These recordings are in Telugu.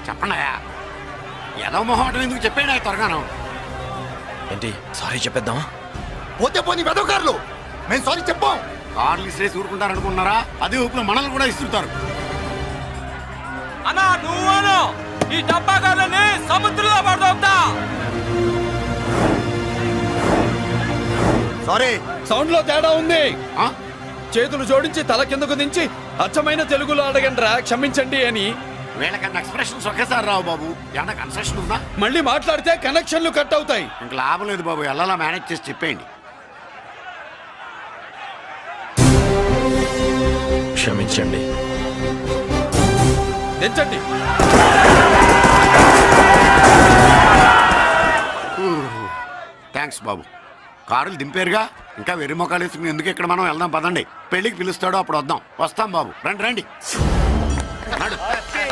చెప్పండి ఏదో మొహం ఎందుకు చెప్పాడు త్వరగాను. ఏంటి సారీ చెప్పేద్దామా? పోతే పోనీ వెదవకారులు, మేము సారీ చెప్పాం. కార్లు ఇసిరేసి ఊరుకుంటారు అనుకున్నారా? అదే ఊపులో మనల్ని కూడా ఇస్తుంటారు. అన్నా నువ్వు ఈ డబ్బాగాలని సముద్రంలో పడదోపుతా. సారీ, సౌండ్ లో తేడా ఉంది. ఆ? చేతులు జోడించి తల కిందకు దించి అచ్చమైన తెలుగులో అడగండ్రా క్షమించండి అని. వీళ్ళకన్నా ఎక్స్ప్రెషన్స్ ఒకేసారి రావు బాబు. ఏమన్నా కన్సెషన్ ఉందా? మళ్ళీ మాట్లాడితే కనెక్షన్లు కట్ అవుతాయి. ఇంక లాభం లేదు బాబు, ఎలా మేనేజ్ చేసి చెప్పేయండి. క్షమించండి. దించండి. థ్యాంక్స్ బాబు. కారులు దింపారుగా, ఇంకా వెర్రి మొక్కలు వేసుకుని ఎందుకు ఇక్కడ మనం వెళ్దాం పదండి. పెళ్ళికి పిలుస్తాడో అప్పుడు వద్దాం. వస్తాం బాబు, రండి రండి.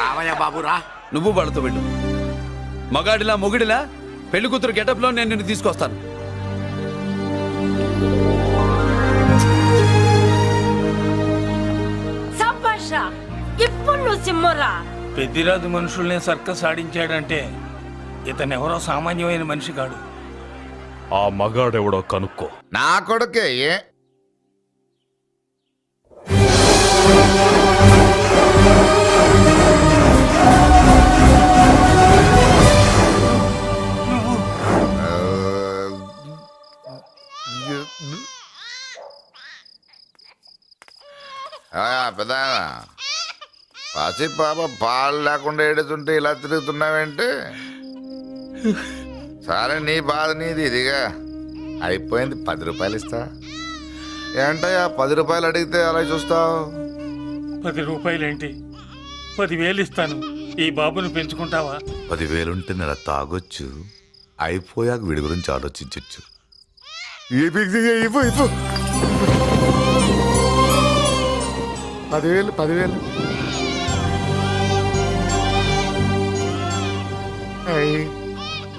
రావయ్యా బాబు రా. నువ్వు వాళ్ళతో వెళ్ళు. మగాడిలా మొగుడిలా పెళ్లి కూతురు గెటప్ లో నేను నిన్ను తీసుకొస్తాను. ఇప్పుడు నువ్వు సింహరా. పెద్దిరాజు మనుషుల్ని సర్కస్ ఆడించాడంటే ఇతనెవరో సామాన్యమైన మనిషి కాడు. ఆ మగాడెవడో కనుక్కో. నా కొడుకే పెద్ద పసి పాప పాలు లేకుండా ఏడుతుంటే ఇలా తిరుగుతున్నావేంటి? సరే నీ బాధ నీది, ఇదిగా అయిపోయింది. 10 రూపాయలు ఇస్తా. ఏంటయ్యా 10 రూపాయలు అడిగితే అలా చూస్తావు? 10 రూపాయలేంటి, 10,000 ఇస్తాను. ఈ బాబును పెంచుకుంటావా? 10,000 ఉంటే నెల తాగొచ్చు, అయిపోయాక వీడి గురించి ఆలోచించచ్చు. 10,000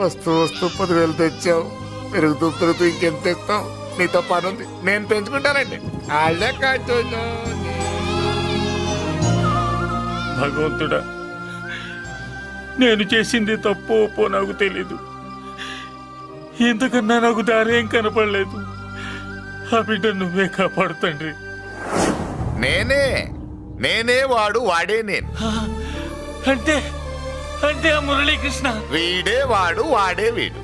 వస్తూ 10,000 తెచ్చావు. పెరుగుతూ ఇంకెంత తెస్తావు? నీతో పని ఉంది, నేను పెంచుకుంటానండి. వాళ్ళే కాచు. భగవంతుడా, నేను చేసింది తప్పు ఒప్పో నాకు తెలీదు. ఇంతకన్నా నాకు దారేం కనపడలేదు. ఆ బిడ్డ నువ్వే కాపాడు తండ్రి. నేనే వాడు, వాడే నేను. అంటే అంటే ఆ మురళీకృష్ణ వీడే వాడు, వాడే వీడు.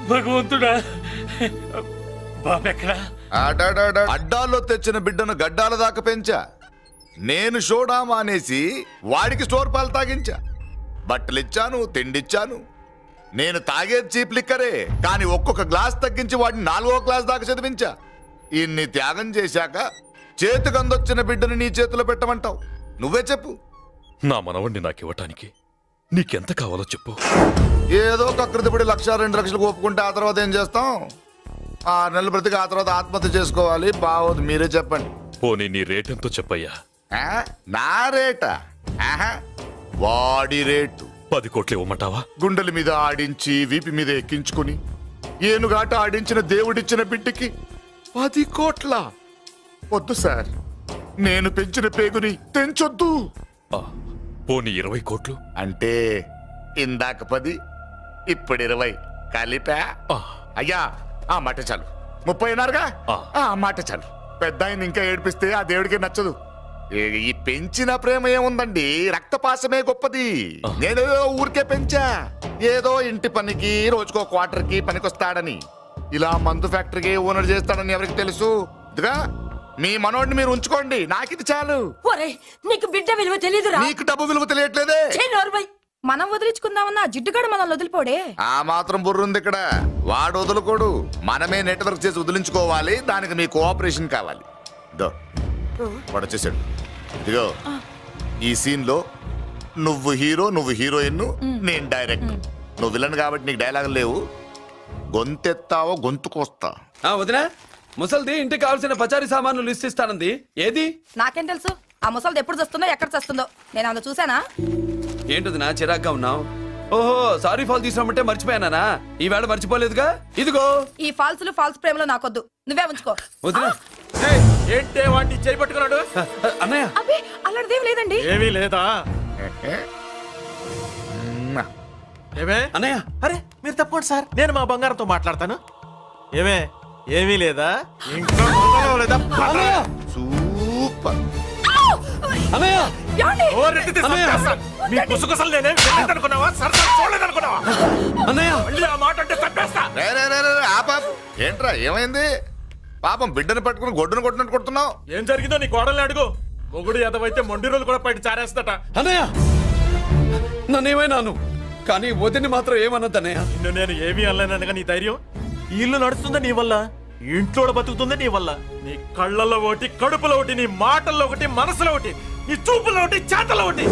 భగవంతుడా, బాబెక్కడా? అడ్డాల్లో తెచ్చిన బిడ్డను గడ్డాల దాకా పెంచా. నేను షోడా మానేసి వాడికి స్టోర్ పాలు తాగించా. బట్టలిచ్చాను, తిండిచ్చాను. నేను తాగేది చీప్ లిక్కరే, కానీ ఒక్కొక్క గ్లాస్ తగ్గించి వాడిని 4వ క్లాస్ దాకా చదివించా. ఇన్ని త్యాగం చేశాక చేతికి అందొచ్చిన బిడ్డను నీ చేతిలో పెట్టమంటావు? నువ్వే చెప్పు. నా మనవణ్ణి నాకివ్వటానికి నీకెంత కావాలో చెప్పు. ఏదో కకృతిపడి 1,00,000 2 లక్షలకు ఒప్పుకుంటే ఆ తర్వాత ఏం చేస్తాం? 6 నెలలు బ్రతికి ఆ తర్వాత ఆత్మహత్య చేసుకోవాలి. బావోదు, మీరే చెప్పండి. పోనీ నీ రేటెంతో చెప్పయ్యా. నా రేటా? వాడి రేటు 10 కోట్లు ఇవ్వమంటావా? గుండెల మీద ఆడించి వీపి మీద ఎక్కించుకుని ఏనుగాట ఆడించిన దేవుడిచ్చిన బిడ్డకి 10 కోట్ల? వద్దు సార్, నేను పెంచిన పేగుని తెంచొద్దు. పోనీ 20 కోట్లు? అంటే ఇందాక 10, ఇప్పుడు 20 కలిపా? అయ్యా ఆ మాట చాలు. 30 అన్నారుగా, ఆ మాట చాలు. పెద్ద ఆయన ఇంకా ఏడిపిస్తే ఆ దేవుడికి నచ్చదు. ఈ పెంచిన ప్రేమ ఏముందండి, రక్తపాసమే గొప్పది. నేనేదో ఊరికే పెంచా, ఏదో ఇంటి పనికి రోజుకో క్వార్టర్కి పనికొస్తాడని. ఇలా మందు ఫ్యాక్టరీకి ఓనర్ చేస్తాడని ఎవరికి తెలుసు? ఇదిగా మీ మనోడిని మీరు ఉంచుకోండి, నాకిది చాలు. నీకు బిడ్డ విలువ తెలీదురా? నీకు డబ్బు విలువ తెలియట్లేదే. మనం వదిలించుకుందామన్నా జిడ్డుగాడు మనల్ని వదిలిపోడే. ఆ మాత్రం బుర్రుంది ఇక్కడ. వాడు వదులుకోడు, మనమే నెట్వర్క్ చేసి వదిలించుకోవాలి. దానికి మీ కోఆపరేషన్ కావాలి. వాడు వచ్చేసాడు. ఇదిగో ఈ సీన్ లో నువ్వు హీరో, నువ్వు హీరోయిన్, నేను డైరెక్టర్. నువ్వు విలన్ కాబట్టి నీకు డైలాగులు లేవు. గొంతెత్తావో గొంతుకొస్తా. వదినా, ముసల్ది ఇంటికి కావాల్సిన పచారీ సామాన్లు లిస్ట్ ఇస్తానంది. ఏది? నాకేం తెలుసు? ఆ ముసలిది ఎప్పుడు చస్తుందో ఎక్కడ చస్తుందో నేను అందులో చూసానా? ఏంటది నా చిరాగ్గా ఉన్నావు? ఓహో, సారీ ఫాల్ తీసుకురామంటే మర్చిపోయానా? ఈవేళ మర్చిపోలేదుగా. ఇదిగో ఈ ఫాల్స్ ప్రేమలో నాకొద్దు, నువ్వే ఉంచుకో. వదినా, ఏంటే వాడిని చేయి పట్టుకున్నాడు? అన్నయ్య అబ్బే అలాంటిదేం లేదండి. ఏమీ లేదా? ఏమే అన్నయ్య అరే మీరు తప్పకుండా సార్ నేను మా బంగారంతో మాట్లాడతాను ఏమే ఏమీ లేదా ఇంకా మొదలు లేదా అన్నయ్య సూపర్. అన్నయ్య ఏమండి? ఓ రెడ్డి తీసి మీ కుసకుసలు నేనే అనుకున్నావా సరదా చూడలేదనుకున్నావా అన్నయ్య మళ్ళీ ఆ మాట అంటే తప్పేస్తా రే, రే, రే, రే, రే, ఆపాప్. ఏంట్రా ఏమైంది? పాపం బిడ్డను పట్టుకుని గొడ్డును కొట్టినట్టు కొడుతున్నావు. ఏం జరిగిందో నీ కోడల్ని అడుగు మొగుడు ఎదవైతే మొండి రోజులు కూడా బయట చారేస్తట అన్నయ్య నన్నేమైనాను కానీ వదిని మాత్రం ఏమన్నది అన్నయ్య. నిన్ను నేను ఏమీ అనలేనగా నీ ధైర్యం ఈ ఇల్లు నడుస్తుందా నీ వల్ల ఈ ఇంట్లో కూడా బతుకుతుందా నీ వల్ల నీ కళ్ళల్లో ఒకటి కడుపులో ఒకటి నీ మాటల్లో ఒకటి మనసులో ఒకటి నీ చూపులో ఒకటి చేతల్లో ఒకటి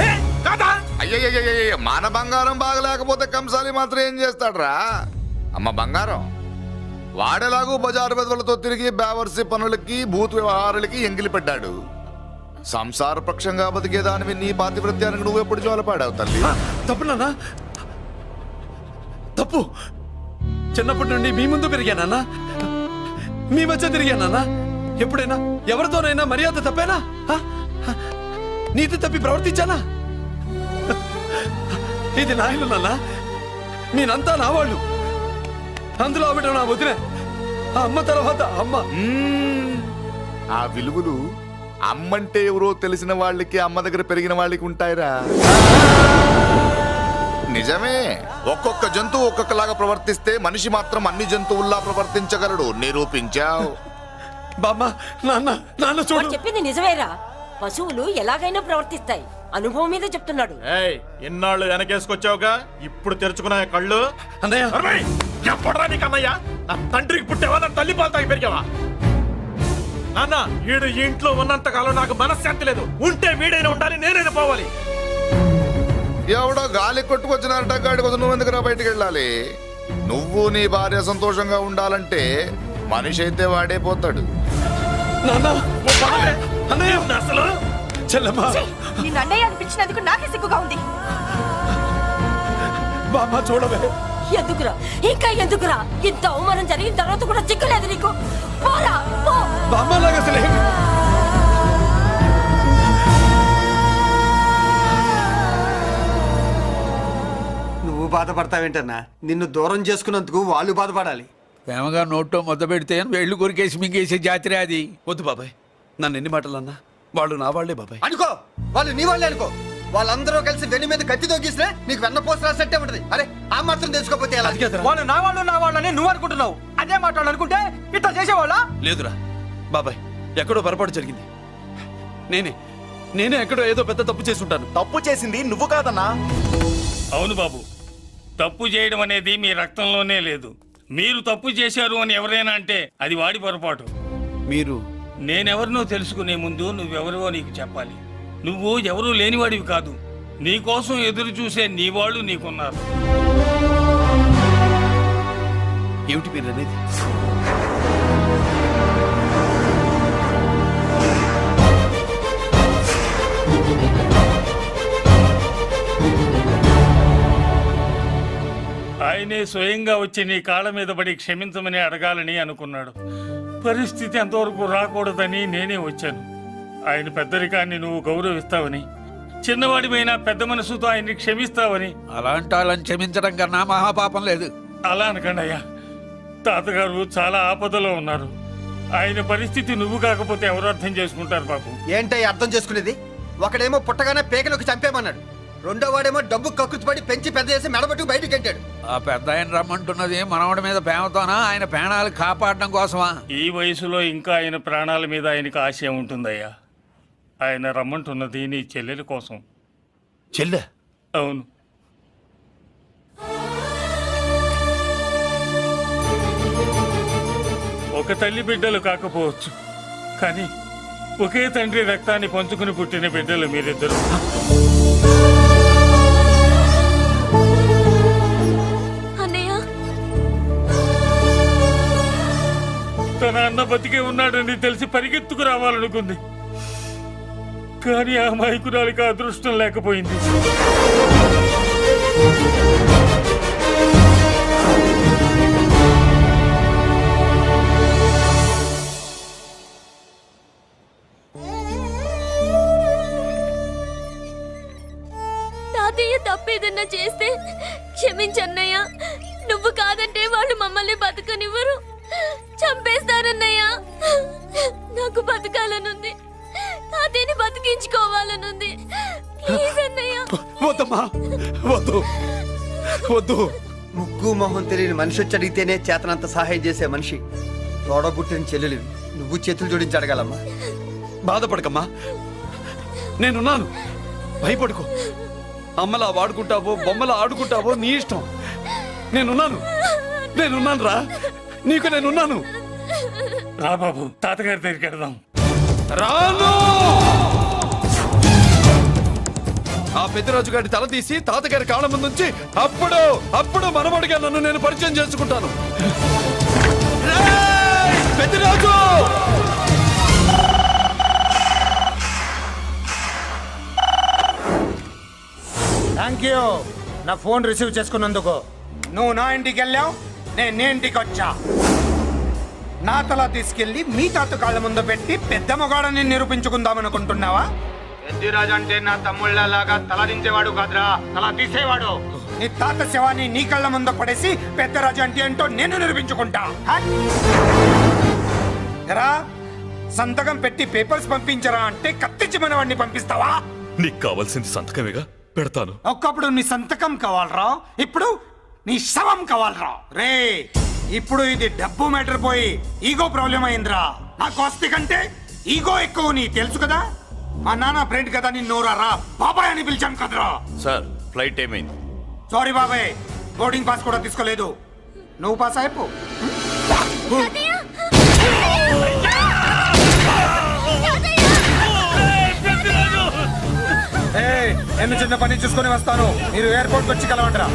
ఏ, కాదా అయ్యయ్యయ్యయ్య మన బంగారం బాగలేకపోతే కంసాలి మాత్రం ఏం చేస్తాడ్రా? అమ్మ బంగారం వాడేలాగూ బజారు బెదవులతో తిరిగి బేవర్సి పనులకి భూత్ వ్యవహారాలకి ఎంగిలి పడ్డాడు. సంసార పక్షంగా బతికేదానివి నీ పాతివృత్యానికి నువ్వెప్పుడు జోలపాడావు తల్లి? తప్పు నాన్న తప్పు. చిన్నప్పటి నుండి మీ ముందు పెరిగానన్నా మీ మధ్య తిరిగానన్నా ఎప్పుడైనా ఎవరితోనైనా మర్యాద తప్పేనా? నీతి తప్పి ప్రవర్తించానా? ఇది నా ఇల్లు నాన్న నేనంతా నా వాళ్ళు. అందులో ఆవిడ నా వదిన ఆ అమ్మ తర్వాత అమ్మ. ఆ విలువలు అమ్మంటే ఎవరో తెలిసిన వాళ్ళకి అమ్మ దగ్గర పెరిగిన వాళ్ళకి ఉంటాయిరా. నిజమే, ఒక్కొక్క జంతువు ఒక్కొక్కలాగా ప్రవర్తిస్తే మనిషి మాత్రం అన్ని జంతువుల్లా ప్రవర్తించగలడు. నిరూపించావు. బామ్మ నాన్న నాన్న వాడు చూడు. చెప్పింది నిజమేరా పశువులు ఎలాగైనా ప్రవర్తిస్తాయి అనుభవం మీద చెప్తున్నాడు ఏయ్ ఎన్నాళ్ళు వెనకేసుకొచ్చావుగా ఇప్పుడు తెరుచుకున్నా కళ్ళు అన్నయ్య అరవై ఎప్పుడరా నీకన్నయ్యా నా తండ్రికి పుట్టావా నా తల్లి పాలు తాగి పెరిగావా నాన్న వీడు ఈ ఇంట్లో ఉన్నంత కాలం నాకు మనశ్శాంతి లేదు ఉంటే వీడైనా ఉండాలి నేనైనా పోవాలి ఎవడో గాలి కొట్టుకొచ్చినారట గాడి కోసం నువ్వు ఎందుకురా బయటికి వెళ్ళాలి? నువ్వు నీ భార్య సంతోషంగా ఉండాలంటే మనిషి అయితే వాడే పోతాడు. నాన్న ఓ పదవే. అన్నయ్య ఏం అసలు చెల్లమ్మా నిన్ను అన్నయ్య అనిపించినందుకు నాకే సిగ్గుగా ఉంది. బామ్మ చూడవే. ఎందుకురా ఇంకా ఎందుకురా ఇంత అవమానం జరిగిన తర్వాత కూడా చిక్కలేదు నీకు పోరా పో బామ్మలాగా అసలు ఏమి నువ్వు బాధపడతావేంటన్నా నిన్ను దూరం చేసుకున్నందుకు వాళ్ళు బాధపడాలి. ప్రేమగా నోట్లో మొద్ద పెడితే వేళ్ళు కొరికేసి మింగేసే జాతర అది. వద్దు బాబాయ్ నన్ను ఎన్ని మాటలు అన్నా వాళ్ళు నా వాళ్లే బాబాయ్. అనుకో వాళ్ళు నీ వాళ్ళే అనుకో. వాళ్ళందరూ కలిసి వెన్ను మీద కత్తి తోగిస్తే నీకు వెన్నపోస రాసట్టే ఉంటది. అరే ఆ మాత్రం తెలుసుకోకపోతే ఎలా? అది కదరా. వాళ్ళు నా వాళ్ళని నువ్వు అనుకుంటున్నావు. అదే మాట్లాడాలి అనుకుంటే ఇట్లా చేసేవాళ్ళ. లేదురా బాబాయ్ ఎక్కడో పొరపాటు జరిగింది. నేనే ఎక్కడో ఏదో పెద్ద తప్పు చేసి ఉంటాను. తప్పు చేసింది నువ్వు కాదన్నా అవును బాబు, తప్పు చేయడం అనేది మీ రక్తంలోనే లేదు. మీరు తప్పు చేశారు అని ఎవరైనా అంటే అది వాడి పొరపాటు. మీరు నేనెవరినో తెలుసుకునే ముందు నువ్వెవరివో నీకు చెప్పాలి. నువ్వు ఎవరూ లేనివాడివి కాదు. నీకోసం ఎదురు చూసే నీ వాళ్ళు నీకున్నారు. ఏమిటి మీరు అనేది? ఆయనే స్వయంగా వచ్చి నీ కాళ్ళ మీద పడి క్షమించమని అడగాలని అనుకున్నాడు. పరిస్థితి అంతవరకు రాకూడదని నేనే వచ్చాను. ఆయన పెద్దరికాన్ని నువ్వు గౌరవిస్తావని, చిన్నవాడిపైన పెద్ద మనసుతో ఆయన్ని క్షమిస్తావని. అలాంటి వాళ్ళని క్షమించడం కన్నా మహాపాపం లేదు. అలా అనకండి అయ్యా. తాతగారు చాలా ఆపదలో ఉన్నారు. ఆయన పరిస్థితి నువ్వు కాకపోతే ఎవరు అర్థం చేసుకుంటారు బాబు? ఏంటో అర్థం చేసుకునేది? ఒకడేమో పుట్టగానే పేకలోకి చంపేమన్నాడు. రెండో వాడేమో డబ్బు కక్కుతుపడి పెంచి పెద్ద చేసి మెడబట్టుకు బయటికి గంటాడు. ఆ పెద్ద ఆయన రమ్మంటున్నది మనవడి మీద ప్రేమతోనా ఆయన ప్రాణాలు కాపాడడం కోసమా? ఈ వయసులో ఇంకా ఆయన ప్రాణాల మీద ఆయనకు ఆశ ఉంటుందయ్యా. ఆయన రమ్మంటున్నది నీ చెల్లెల కోసం. చెల్లె అవును. ఒక తల్లి బిడ్డలు కాకపోవచ్చు, కానీ ఒకే తండ్రి రక్తాన్ని పంచుకుని పుట్టిన బిడ్డలు మీరిద్దరు. అన్నయ్య తన అన్న బతికే ఉన్నాడని తెలిసి పరిగెత్తుకు రావాలనుకుంది, కానీ ఆ అమాయకురాలికి అదృష్టం లేకపోయింది. తాతయ్య తాతయ్య తప్పేదన్నా చేస్తే క్షమించన్నయ్య. నువ్వు కాదంటే వాళ్ళు మమ్మల్ని బతకనివ్వరు, చంపేస్తారన్నయ్య. నాకు బతకాలనుంది, తాతయ్యని బతికించుకోవాలనుంది. ప్లీజ్ అన్నయ్య. వద్దమ్మా, వద్దు వద్దు. ముగ్గు మొహం తెలియని మనిషి వచ్చి అడిగితేనే చేతనంత సహాయం చేసే మనిషి తోడబుట్టిన చెల్లెలు నువ్వు చేతులు జోడించి అడగాలమ్మా. బాధపడకమ్మా, నేనున్నాను. భయపడుకో. అమ్మలా వాడుకుంటావో బొమ్మలా ఆడుకుంటావో నీ ఇష్టం. నేనున్నాను రా, నీకు నేనున్నాను. రా బాబు, తాతగారి దగ్గరికి వెళ్దాం. రాను. ఆ పెద్దరాజు గారి తల తీసి తాతగారి కాళ్ళ ముందు ఉంచి అప్పుడు మనమడిగా నన్ను నేను పరిచయం చేసుకుంటాను. రేయ్, పెద్దరాజు! థ్యాంక్ యూ నా ఫోన్ రిసీవ్ చేసుకున్నందుకు. నువ్వు నా ఇంటికి వెళ్ళావు, నేను నీ ఇంటికి వచ్చా. నా తల తీసుకెళ్లి మీ తాత కాళ్ళ ముందు పెట్టి పెద్ద మొగాడని నిరూపించుకుందామనుకుంటున్నావా? పెద్దిరాజు అంటే నా తమ్ముళ్ళలాగా తల దించేవాడు కాదురా, తల తీసేవాడు. నీ తాత శవాన్ని నీ కళ్ళ ముందు పడేసి పెద్దరాజు అంటే ఏంటో నేను నిరూపించుకుంటా. ఎరా, సంతకం పెట్టి పేపర్స్ పంపించరా అంటే కత్తిచ్చి మనవాడిని పంపిస్తావా? నీకు కావాల్సింది సంతకమేగా, పెడతాను. ఒక్కప్పుడు నీ సంతకం కావాలరా, ఇప్పుడు నీ శవం కావాలరా. రే, ఇప్పుడు ఇది డబ్బు మ్యాటర్ పోయి ఈగో ప్రాబ్లం అయిందిరా. నాకు ఆస్తి కంటే ఈగో ఎక్కువ, నీ తెలుసు కదా. మా నాన్న ఫ్రెండ్ కదా, నిన్ను రా బాబాయ్ అని పిలిచాను కదరా. సార్ ఫ్లైట్ ఏమైంది? సారీ బాబాయ్, బోర్డింగ్ పాస్ కూడా తీసుకోలేదు. నువ్వు పాస్ అయిపో. నేను చిన్న పని చూసుకొని వస్తాను, మీరు ఎయిర్పోర్ట్ వచ్చి కలవండిరా.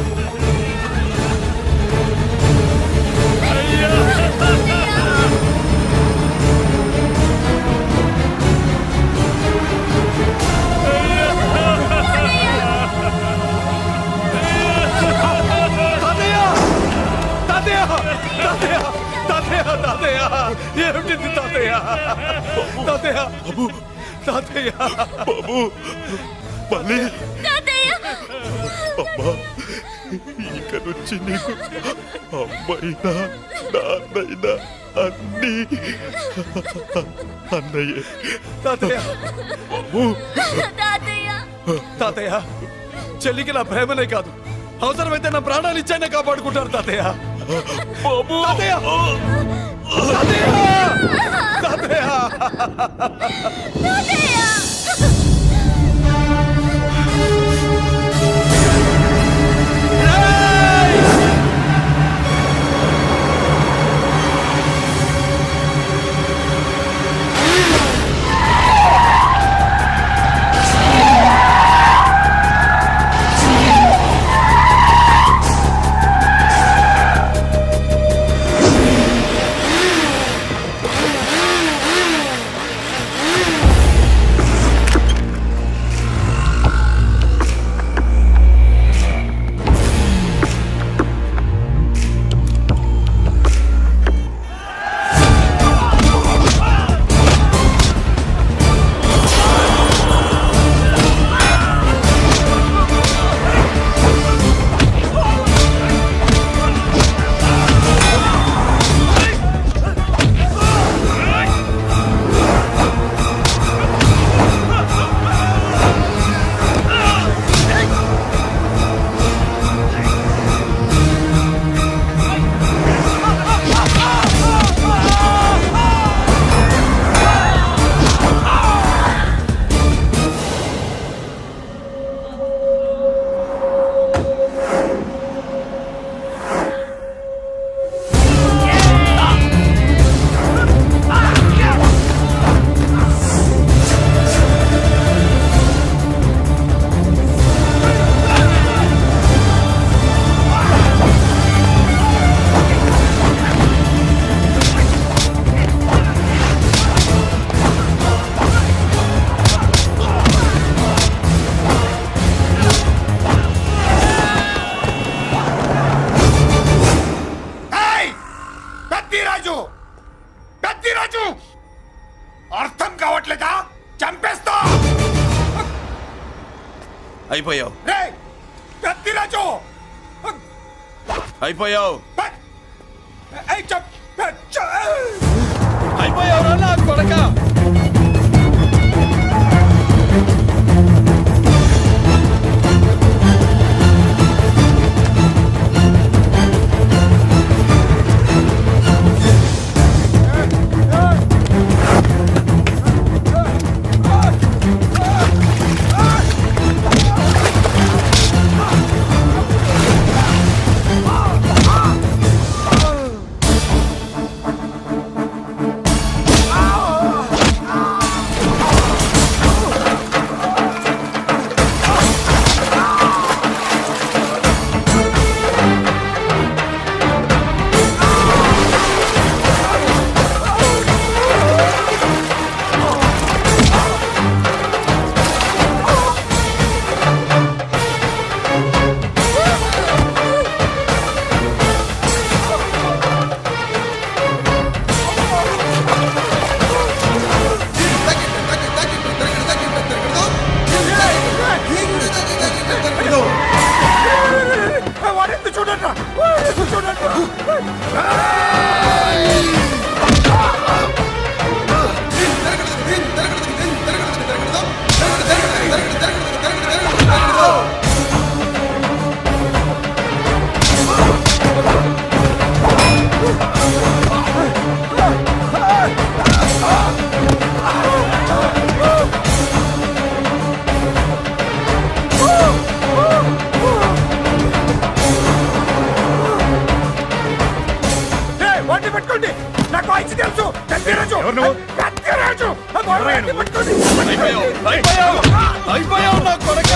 ఏమిటి తాతయ్య? తాతయ్య బాబు, తాతయ్య బాబు, మళ్ళీ అమ్మా, ఇక నుంచి నీకు అమ్మైనా నాన్నైనా అన్నీ అన్నయ్యే. తాతయ్య బాబు, తాతయ్య, చెల్లికి నా ప్రేమనే కాదు, అవసరమైతే నా ప్రాణాలు ఇచ్చానే కాపాడుకుంటారు తాతయ్య. బాబు, తాతయ్య, తాతయ్య, తాతయ్య. అర్థం కావట్లేదా? చంపేస్తా. అయిపోయావు. రే, అయిపోయావు ఏయ్, చప్, చప్. అయిపోయావు నా కొడక వాడెందుకు చూడండి చూడండి. వాటిని పెట్టుకోండి. నాకు వాయిస్ తెలుసు. కత్తిరాజు. కత్తిరాజు. వాటిని పెట్టుకోండి. అయిపోయావు నా కొడక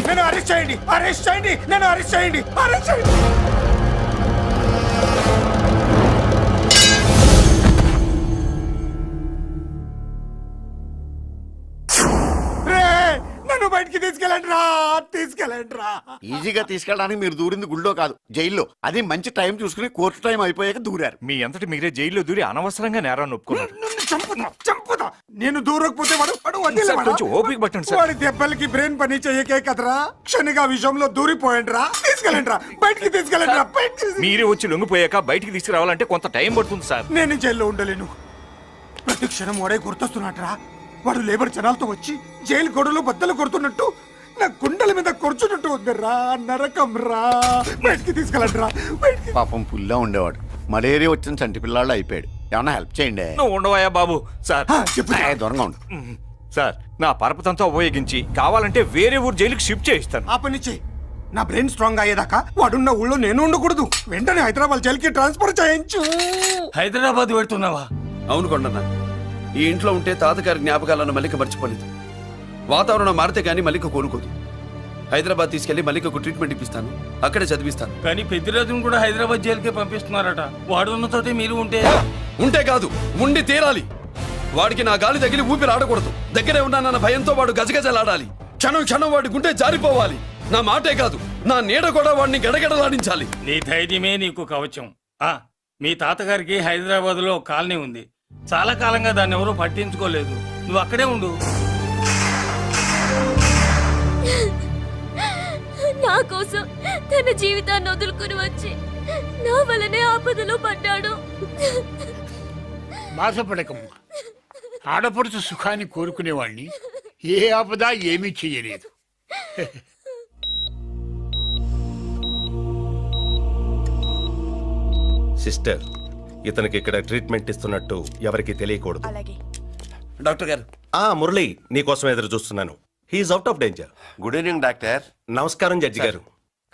నేను అరెస్ట్ చేయండి. అరెస్ట్ చేయండి. నన్ను అరెస్ట్ చేయండి. అరెస్ట్ చేయండి. నన్ను బయటికి తీసుకెళ్ళండి రా. తీసుకెళ్ళండి రా. ఈజీగా తీసుకెళ్ళడానికి మీరు దూరింది గుళ్ళో కాదు, జైల్లో. అది మంచి టైం చూసుకుని కోర్టు టైం అయిపోయాక దూరారు. మీ అంతటి మీరే జైల్లో దూరి అనవసరంగా నేరాన్ని ఒప్పుకున్నారు. నన్ను చంపుదా. నేను దూరకపోతే వాడు వదిలేవాడా? కొంచెం ఓపిక పట్టండి సార్. వాడి దెబ్బలకి బ్రెయిన్ పని చేయకే కదరా. క్షణిగా విషయంలో దూరిపోయండి రా. తీసుకెళ్ళండి రా. బయటికి తీసుకెళ్ళండి రా. మీరే వచ్చి లొంగిపోయాక బయటికి తీసుకురావాలంటే కొంత టైం పడుతుంది సార్. నేను జైల్లో ఉండలేను. ప్రతి క్షణం వాడే గుర్తొస్తున్నట్రా. వాడు లేబర్ జనాలతో వచ్చి జైలు గొడవలు బద్దలు కొడుతున్నట్టు నా గుండెల మీద కొడుచున్నట్టు ఉందిరా. నరకం రా. బయటికి తీసుకెళ్ళండి రా. పాపం పుల్లా ఉండేవాడు. మలేరియా వచ్చిన చంటి పిల్లాళ్ళు అయిపోయాడు. ఏమన్నా హెల్ప్ చేయండి. నువ్వు ఉండవయ్యా బాబు. సార్ దూరంగా ఉండు. సార్ నా పరపతంతా ఉపయోగించి కావాలంటే వేరే ఊరు జైలుకి షిఫ్ట్ చేయిస్తాను. ఆ పని చెయ్యి. నా బ్రెయిన్ స్ట్రాంగ్ అయ్యేదాకా వాడున్న ఊళ్ళో నేను ఉండకూడదు. వెంటనే హైదరాబాద్ జైలుకి ట్రాన్స్ఫర్ చేయించు. హైదరాబాద్ పెడుతున్నావా? అవును కొండన్న, ఈ ఇంట్లో ఉంటే తాతగారి జ్ఞాపకాలను మల్లిక మర్చిపోలేదు. వాతావరణం మారితే గానీ మల్లిక కోలుకోదు. హైదరాబాద్ తీసుకెళ్లి మల్లికకు ట్రీట్మెంట్ ఇప్పిస్తాను. అక్కడే చదివిస్తాను. కానీ పెద్దిరాజును కూడా హైదరాబాద్ జైలుకే పంపిస్తున్నారట. వాడు ఉన్న తోటి మీరు ఉంటే కాదు, ఉండి తీరాలి. వాడికి నా గాలి తగిలి ఊపిరి ఆడకూడదు. దగ్గరే ఉన్నానన్న భయంతో వాడు గజగజలాడాలి. క్షణం క్షణం వాడి గుండె జారిపోవాలి. నా మాటే కాదు, నా నీడ కూడా వాడిని గడగడలాడించాలి. నీ ధైర్యమే నీకు కవచం. మీ తాతగారికి హైదరాబాద్ లో కాలనీ ఉంది. చాలా కాలంగా దాన్ని ఎవరూ పట్టించుకోలేదు. నువ్వు అక్కడే ఉండు. నా కోసం తన జీవితాన్ని వదులుకుని వచ్చి నా వల్లనే ఆపదలో పడ్డాడు. బాధపడకమ్మా. ఆడపడుచు సుఖాన్ని కోరుకునేవాణ్ణి ఏ ఆపద ఏమీ చెయ్యలేదు. సిస్టర్, ఇతనికి ఇక్కడ ట్రీట్మెంట్ ఇస్తున్నట్టు ఎవరికి తెలియకూడదు. అలాగే. డాక్టర్ గారు, మురళి, నీకోసం ఎదురు చూస్తున్నాను. He's out of danger. Good evening doctor. నమస్కారం జడ్జి గారు.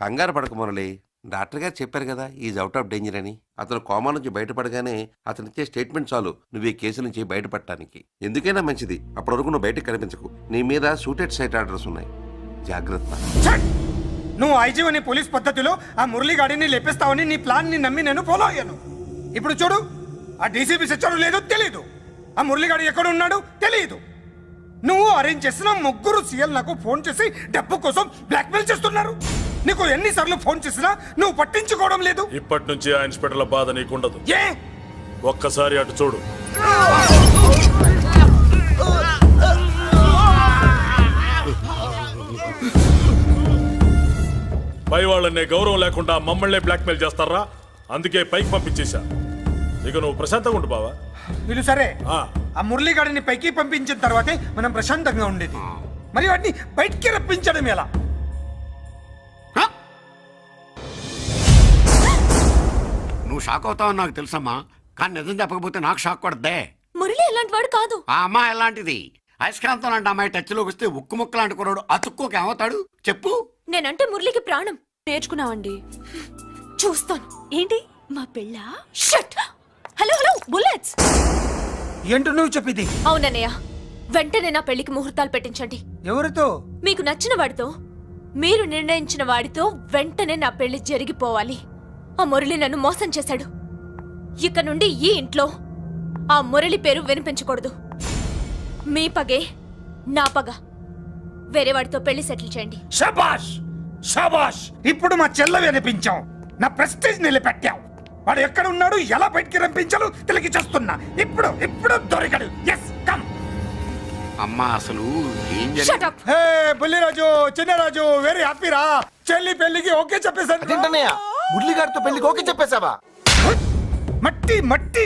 కంగారు పడక మురళి, డాక్టర్ గారు చెప్పారు కదా ఈజ్ అవుట్ ఆఫ్ డేంజర్ అని. అతను కోమా నుంచి బయటపడగానే అతను ఇచ్చే స్టేట్మెంట్ చాలు నువ్వు ఈ కేసు నుంచి బయటపడటానికి. ఎందుకైనా మంచిది, అప్పటి వరకు నువ్వు బయటకు కనిపించకు. నీ మీద షూటెడ్ సైట్ ఆర్డర్స్ ఉన్నాయి, జాగ్రత్త. ఛట్! నువ్వు ఐజీవని పోలీస్ పద్ధతిలో ఆ మురళి గాడిని లేపిస్తావని నీ ప్లాన్ ని నమ్మి నేను ఫాలో అయ్యాను. ఇప్పుడు చూడు, ఆ డీసీపీ సచ్చాడు లేదో తెలియదు, ఆ మురళి గాడు ఎక్కడ ఉన్నాడు తెలియదు. నువ్వు అరేంజ్ చేసిన ముగ్గురు సీఎల్ నాకు ఫోన్ చేసి డబ్బు కోసం బ్లాక్మెయిల్ చేస్తున్నారు. నీకు ఎన్నిసార్లు ఫోన్ చేసినా నువ్వు పట్టించుకోవడం లేదు. ఇప్పటి నుంచి ఆ ఇన్స్పెక్టర్ల బాధ నీకుండదు. ఏ ఒక్కసారి అటు చూడు. పై వాళ్ళనే గౌరవం లేకుండా మమ్మల్ని బ్లాక్మెయిల్ చేస్తారా? అందుకే పైకి పంపించేశా. ఇక నువ్వు ప్రశాంతంగా ఉండు బావా. వీళ్ళు సరే, ఆ. ఆ మురళి గాడిని పైకి పంపించిన తర్వాతే మనం ప్రశాంతంగా ఉండేది. మరి వాటిని బయటికి రప్పించడం ఎలా? నువ్వు షాక్ అవుతావని నాకు తెలుసమ్మా, కానీ నిజం చెప్పకపోతే నాకు షాక్ కొడద్దే. మురళి ఎలాంటి వాడు కాదు. ఆ అమ్మాయి ఎలాంటిది? అయస్కాంతం లాంటి అమ్మాయి టచ్లోకి వస్తే ఉక్కు ముక్క లాంటి కుర్రాడు అతుక్కోకి ఏమవుతాడు చెప్పు. నేనంటే మురళికి ప్రాణం. నేర్చుకున్నావండి, చూస్తాను. ఏంటి మా పెళ్ళ? షట్! Hello hello, bullets! ఏంటో నువ్వు చెప్పింది? అవునన్నయ్య, వెంటనే నా పెళ్లికి ముహూర్తాలు పెట్టించండి. ఎవరితో? మీకు నచ్చిన వాడితో, మీరు నిర్ణయించిన వాడితో వెంటనే నా పెళ్లి జరిగిపోవాలి. ఆ మురళి నన్ను మోసం చేశాడు. ఇక నుండి ఈ ఇంట్లో ఆ మురళి పేరు వినిపించకూడదు. మీ పగే నా పగ. వేరే వాడితో పెళ్లి సెటిల్ చేయండి. శబాష్ శబాష్! ఇప్పుడు మా చెల్ల వినిపించాం, నా ప్రెస్టేజ్ నిలబెట్టావు. వాడు ఎక్కడ ఉన్నాడు, ఎలా బయటికి రంపించాలో తెలికి చేస్తున్నా. ఇప్పుడు ఇప్పుడు దొరికాడు. Yes, come. అమ్మా అసలు ఏం Shut జరిగింది? up! హే బుల్లిరాజు, చిన్నరాజు, వెరీ హ్యాపీ రా. చెల్లి పెళ్లికి ఓకే చెప్పేశాను. మురళి గారితో పెళ్లికి ఓకే చెప్పేశావా? మట్టి మట్టి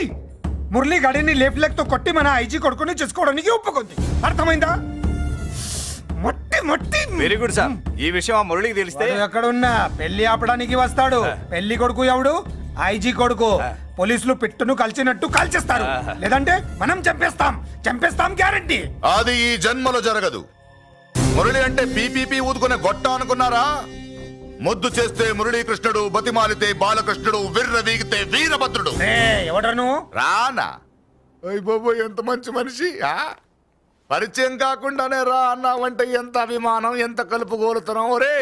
మురళి గాడిని లేఫ్ లెగ్ తో కొట్టి మన ఐజీ కొడుకుని చేసుకోవడానికి ఒప్పుకుంది. అర్థమైందా? మట్టి మట్టి. Very good sir. ఈ విషయం ఆ మురళికి తెలిస్తే వాడు ఎక్కడున్నా పెళ్లి ఆపడానికి వస్తాడు. పెళ్లి కొడుకు ఎవడు? ఐజీ కొడుకు. పోలీసులు పిట్టును కలిసినట్టు కాల్చేస్తారు, లేదంటే మనం చంపేస్తాం. చంపేస్తాం గ్యారంటీ. అది ఈ జన్మలో జరగదు. మురళి అంటే పీపీపీ ఊదుకునే గొట్ట అనుకున్నారా? ముద్దు చేస్తే మురళీకృష్ణుడు, బతిమాలితే బాలకృష్ణుడు, విర్ర వీగితే వీరభద్రుడు. ఎవడ్రా నువ్వు? రానా? అయ్య బాబోయ్, ఎంత మంచి మనిషి. పరిచయం కాకుండానే రా అన్నావంటే ఎంత అభిమానం, ఎంత కలుపుగోలుతున్నాం. ఒరే,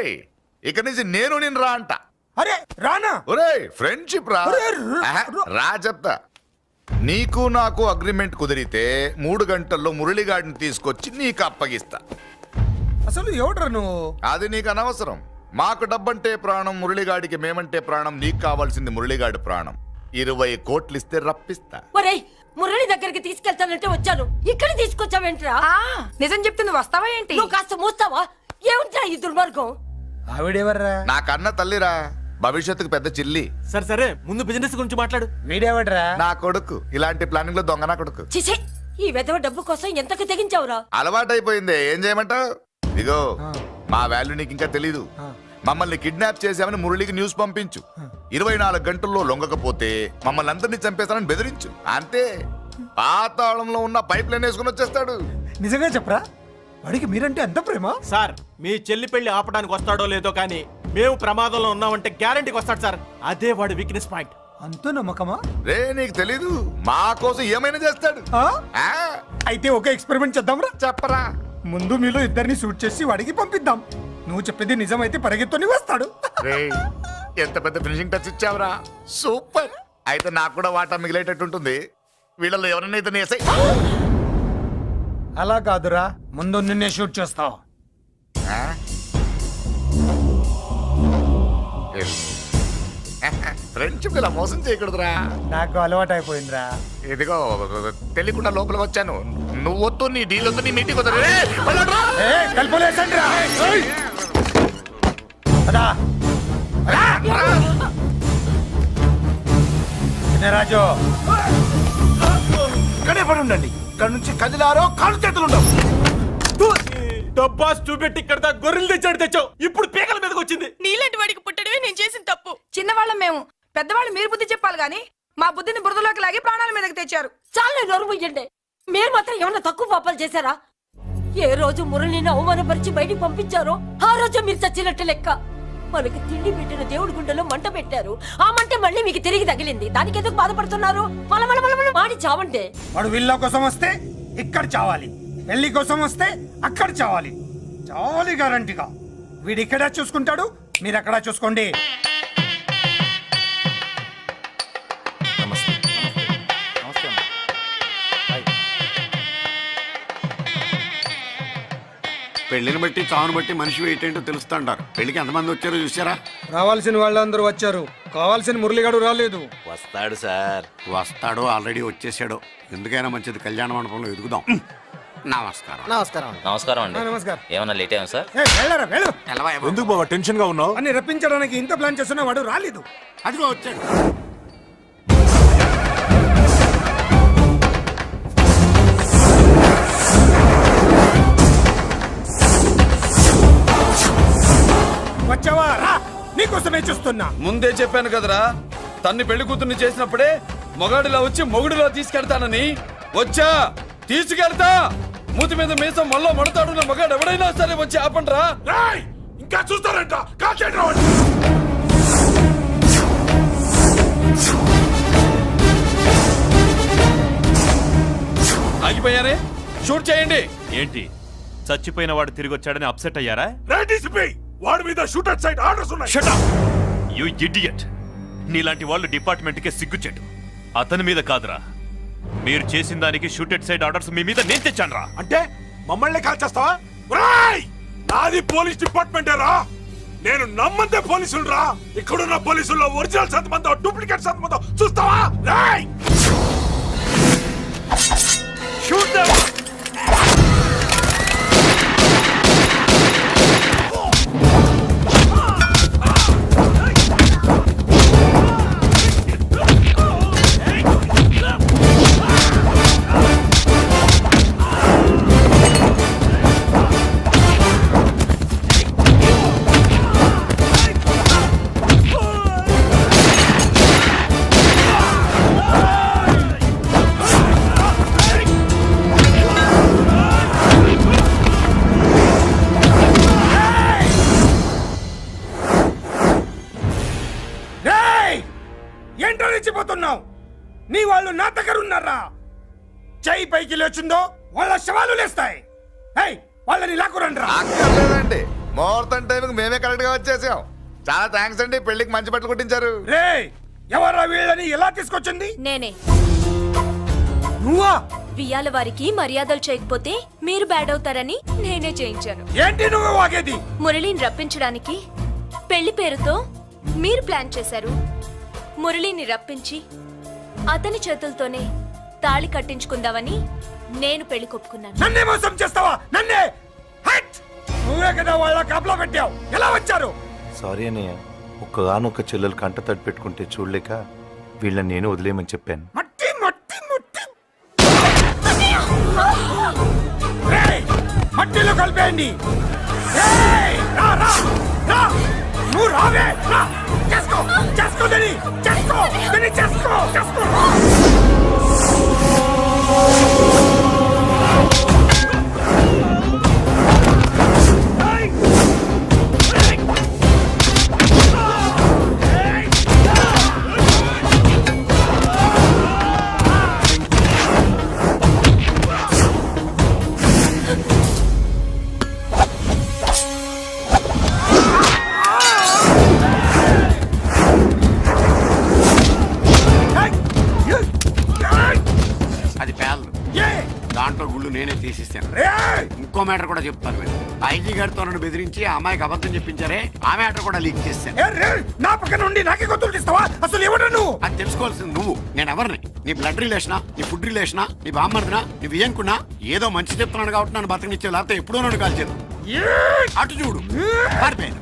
ఇక నుంచి నేను రా అంట. అరే రానా? ఒరే, ఫ్రెండ్షిప్ రా. ఒరే, ఆహా, రా చెప్తా. నీకు నాకు అగ్రిమెంట్ కుదిరితే 3 గంటల్లో మురళిగాడిని తీసుకొచ్చి నీకు అప్పగిస్తా. అసలు ఎవడ్రా నువ్వు? అది నీకు అనవసరం. మాకు డబ్బంటే ప్రాణం, మురళిగాడికి మేమంటే ప్రాణం. నీకు కావాల్సింది మురళిగాడి ప్రాణం. 20 కోట్లు ఇస్తే రప్పిస్తా. ఒరేయ్, మురళి దగ్గరికి తీసుకెళ్తానంటే వచ్చాను, ఇక్కడ తీసుకొచ్చావేంట్రా? నిజం చెప్తే నువ్వు వస్తావా ఏంటి? నువ్వు కాస్త మూస్తావా? ఏమిట్రా ఈ దుర్మార్గం? ఆవిడెవర్రా? నా కన్న తల్లిరా, భవిష్యత్తుకు పెద్ద చిల్లి. సరే సరే, ముందు బిజినెస్ గురించి మాట్లాడు. వీడెవడ్రా? నా కొడుకు. ఇలాంటి ప్లానింగ్ లో దొంగ నా కొడుకు. చిచే, ఈ వెధవ డబ్బు కోసం ఎంతకు తెగించావురా? అలవాటైపోయింది, ఏం చేయమంటావు? ఇగో, మా వాల్యూ నీకు ఇంకా తెలీదు. మమ్మల్ని కిడ్నాప్ చేసామని మురళికి న్యూస్ పంపించు. 24 గంటల్లో లొంగకపోతే మమ్మల్ని అందరినీ చంపేస్తానని బెదిరించు. అంతే. పాతాళంలో ఉన్న పైప్ లైన్ వేసుకుని వచ్చేస్తాడు. నిజంగా చెప్పరా? వాడికి మీరంటే ఎంత ప్రేమ? సార్, మీ చెల్లి పెళ్లి ఆపడానికి వస్తాడో లేదో కానీ మేము ప్రమాదంలో ఉన్నామంటే గ్యారంటీకి వస్తాడు సార్. అదే వాడి వీక్నెస్ పాయింట్. అంత నమ్మకమా? రే, నీకు తెలీదు, మా కోసం ఏమైనా చేస్తాడు. ఆ? అయితే ఒక ఎక్స్పెరిమెంట్ చేద్దాంరా. చెప్పరా. ముందు మీలో ఇద్దరిని షూట్ చేసి వాడికి పంపిద్దాం. నువ్వు చెప్పేది నిజమైతే పరిగెత్తుని వస్తాడు. రేయ్, ఎంత పెద్ద ఫినిషింగ్ టచ్ ఇచ్చావురా. సూపర్. అయితే నాకు కూడా వాటా మిగిలేటట్టు ఉంటుంది. వీళ్ళలో ఎవరైనా ఇతను వేసాయి. అలా కాదురా, ముందు నిన్నే షూట్ చేస్తావు. ఫ్రెండ్షిప్ ఇలా మోసం చేయకూడదురా. నాకు అలవాటు అయిపోయిందిరా. ఇదిగో, తెలియకుండా లోపల వచ్చాను. నువ్వు వద్దు, నీ డీల్ వద్దు, నీ మీటింగ్ వద్దు. రాజు, ఇక్కడే పడి ఉండండి. ఇక్కడ నుంచి కదిలారో కాళ్ళు చేతులు ఉండవు. డబ్బాస్ చూపెట్టి ఇక్కడ దాకా గొర్రెలు తెచ్చావు ఇప్పుడు పీకల మీదకి వచ్చింది. నీలాంటి వాడికి పుట్టడమే నేను చేసిన తప్పు. చిన్నవాళ్ళం మేము, పెద్దవాళ్ళు మీరు బుద్ధి చెప్పాలి గాని మా బుద్ధిని బురదలోకి లాగి ప్రాణాల మీదకి తెచ్చారు. చాలా నోరు ముయ్యండి. మీరు మాత్రం ఏమన్నా తక్కువ పాపాలు చేశారా? ఏ రోజు మురళిని అవమానపరిచి బయటికి పంపించారో ఆ రోజు మీరు చచ్చినట్టు లెక్క. మనకి తిండి పెట్టిన దేవుడి గుండెలో మంట పెట్టారు. ఆ మంట మళ్ళీ మీకు తిరిగి తగిలింది. దానికి ఎందుకు బాధపడుతున్నారు? మాడి చావంటే వాడు విల్లా కోసం వస్తే ఇక్కడ చావాలి, పెళ్లి కోసం వస్తే అక్కడ చావాలి. చావాలి గ్యారంటీగా. వీడు ఇక్కడ చూసుకుంటాడు, మీరు అక్కడ చూసుకోండి. పెళ్లిని బట్టి చావును బట్టి మనిషి ఏంటో తెలుస్తా అంటారు. పెళ్లికి ఎంతమంది వచ్చారో చూసారా? రావాల్సిన వాళ్ళందరూ వచ్చారు, కావాల్సిన మురళిగాడు రాలేదు. వస్తాడు సార్. వస్తాడో ఆల్రెడీ వచ్చేసాడో. ఎందుకైనా మంచిది కళ్యాణ మండపంలో ఎదుగుదాం. నమస్కారం. నమస్కారం. నమస్కారం అండి. నమస్కారం. ఏమన్నా లేట్ అయ్యాం సార్? వెళ్ళరా వెళ్ళు. ఎందుకు బాబా టెన్షన్ గా ఉన్నావు? అని రప్పించడానికి ఇంత ప్లాన్ చేస్తున్నా వాడు రాలేదు. అదిగో వచ్చాడు. వచ్చావా? రా, నీకోసమే చూస్తున్నా. ముందే చెప్పాను కదరా, తన్ని పెళ్లి కూతుర్ని చేసినప్పుడే మొగాడిలా వచ్చి మొగుడిలో తీసుకెళ్తానని. వచ్చా, తీసుకెళ్తా. మూతి మీద మీసం మళ్ళీ మడతాడున్న మగాడు ఎవడైనా సరే వచ్చి ఆపండ్రా. ఇంకా చూస్తారంట. ఆగిపోయారే, షూట్ చేయండి. ఏంటి చచ్చిపోయిన వాడు తిరిగి వచ్చాడని అప్సెట్ అయ్యారా? వాడి మీద షూటర్ సైడ్ ఆర్డర్స్ ఉన్నాయి. Shut up! You idiot! నీలాంటి వాళ్ళు డిపార్ట్మెంట్కే సిగ్గుచెట్టు. అతని మీద కాదురా, మీరు చేసిన దానికి షూటెడ్ సైడ్ ఆర్డర్స్ మీ మీద నేను తెచ్చానురా. అంటే మమ్మల్ని కాల్ చేస్తావా? రాయ్! నాది పోలీస్ డిపార్ట్మెంటే రా. నేను నమ్మందే పోలీసులు రా. ఇక్కడున్న పోలీసుల్లో ఒరిజినల్ సత్మంతో డూప్లికేట్ సత్మంతో చూస్తావా? రాయ్! Shoot them! ఏంటో రెచ్చిపోతున్నావు? నీ వాళ్ళు నా దగ్గర ఉన్నారా? చెయ్యి పైకి లేచుందో వాళ్ళ శవాలు లేస్తాయి. వాళ్ళని లాక్కురండి రా. అక్కర్లేదండి, ముహూర్తం టైంకి మేమే కరెక్ట్ గా వచ్చేసాం. చాలా థ్యాంక్స్ అండి, పెళ్లికి మంచి బట్టలు కుట్టించారు. రే, ఎవరా వీళ్ళని ఎలా తీసుకొచ్చింది? నేనే. నువ్వా? వియ్యాల వారికి మర్యాదలు చేయకపోతే మీరు బ్యాడ్ అవుతారని నేనే చేయించాను. ఏంటి నువ్వు వాగేది? మురళిని రప్పించడానికి పెళ్లి పేరుతో మీరు ప్లాన్ చేశారు. మురళిని రప్పించి అతని చేతులతోనే తాళి కట్టించుకుందామని నేను పెళ్లి కొప్పుకున్నాను. నన్నే మోసం చేస్తావా? నన్నే? నువ్వే కదా వాళ్ళ కాపలా పెట్టావు. ఎలా వచ్చారు? సారీ అన్నయ్య, ఒక్కగానొక్క చెల్లెలు కంట తడి పెట్టుకుంటే చూడలేక వీళ్ళని నేను వదిలేయమని చెప్పాను. మట్టి మట్టి మట్టి రేయ్, మట్టిలో కలిపేయండి. రేయ్, రా రా రా, నువ్వు రావే రా. చేసుకో చేసుకో దీని, చేసుకో దీని, చేసుకో చేసుకో. అది పేర్లు. దాంట్లో గుళ్ళు నేనే తీసిస్తాను. ఇంకో మ్యాటర్ కూడా చెప్తాను. ఐజీ గారితో నన్ను బెదిరించి ఆ అమ్మాయికి అబద్ధం చెప్పించారే, ఆ మ్యాటర్ కూడా లీక్ చేస్తాను. నా పక్కన ఉండి నాకే గొంతులు తీస్తావా? అసలు ఎవరు నువ్వు? అది తెలుసుకోవాల్సింది నువ్వు. నేను ఎవరిని? నీ బ్లడ్ రిలేషనా, నీ ఫుడ్ రిలేషనా, నీ బామ్మర్దినా, నీ వియ్యంకున్నా? ఏదో మంచి చెప్తున్నాను కాబట్టి నన్ను బతకనిచ్చే, లేకపోతే ఎప్పుడో నన్ను కాల్చేది. అటు చూడు, పారిపోయాను.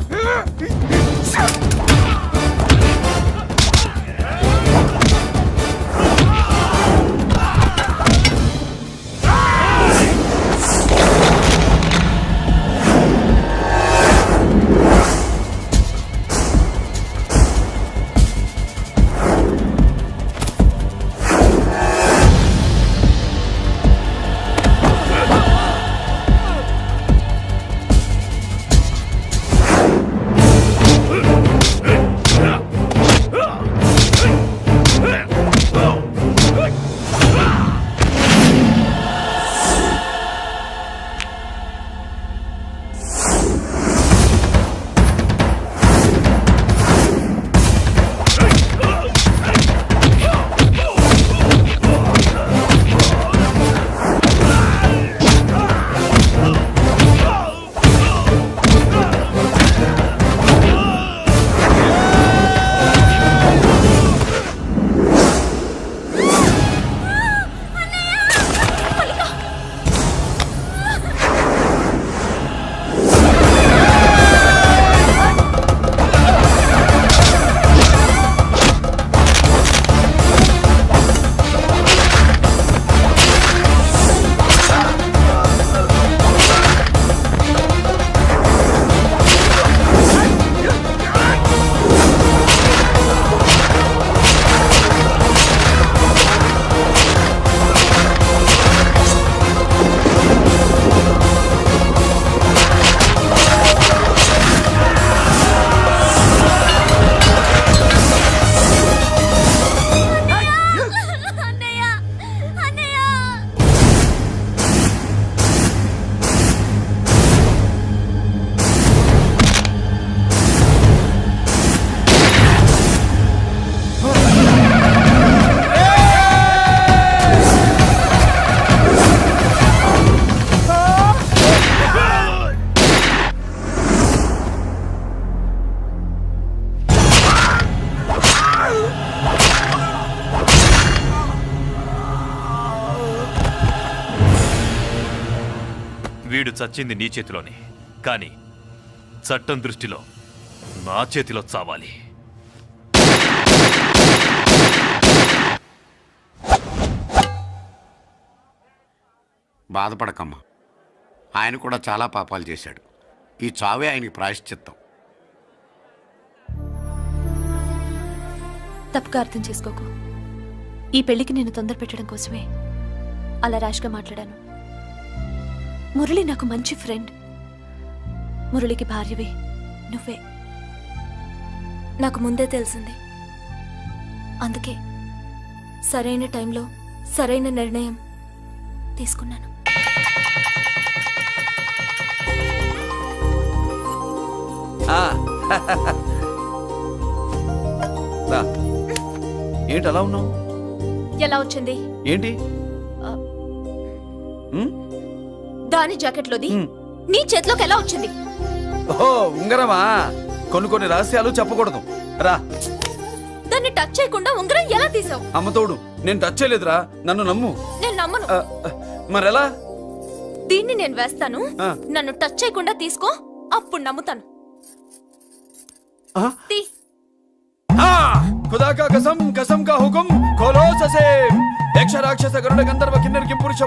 వీడు చచ్చింది నీ చేతిలోనే, కానీ చట్టం దృష్టిలో నా చేతిలో చావాలి. బాధపడకమ్మా, ఆయన కూడా చాలా పాపాలు చేశాడు. ఈ చావే ఆయనకి ప్రాయశ్చిత్తం. తప్పుగా అర్థం చేసుకోకు. ఈ పెళ్లికి నేను తొందర పెట్టడం కోసమే అలా ర్యాష్గా మాట్లాడాను. మురళి నాకు మంచి ఫ్రెండ్. మురళికి భార్యవే నువ్వే. నాకు ముందే తెలిసింది. అందుకే సరైన టైంలో సరైన నిర్ణయం తీసుకున్నాను. ఏంటి అలా ఉన్నావు? ఎలా వచ్చింది? ఏంటి? దాని జాకెట్లోది నీ చేతిలోకి ఎలా వచ్చింది? ఓ ఉంగరమా? కొన్ని రహస్యాలు చెప్పకూడదు. రా. దాన్ని టచ్ చేయకుండా ఉంగరం ఎలా తీసావు? అమ్మతోడు, నేను టచ్ చేయలేదురా, నన్ను నమ్ము. నేను నమ్మను. మరెలా? దీన్ని నేను వేస్తాను, ఆ. నన్ను టచ్ చేయకుండా తీసుకో, అప్పుడు నమ్ముతాను. తీ. खुदा का कसम, कसम का हुक्म, खोलो ससे। यक्ष राक्षस गरुड़ गंधर्व किन्नर किंपुरुष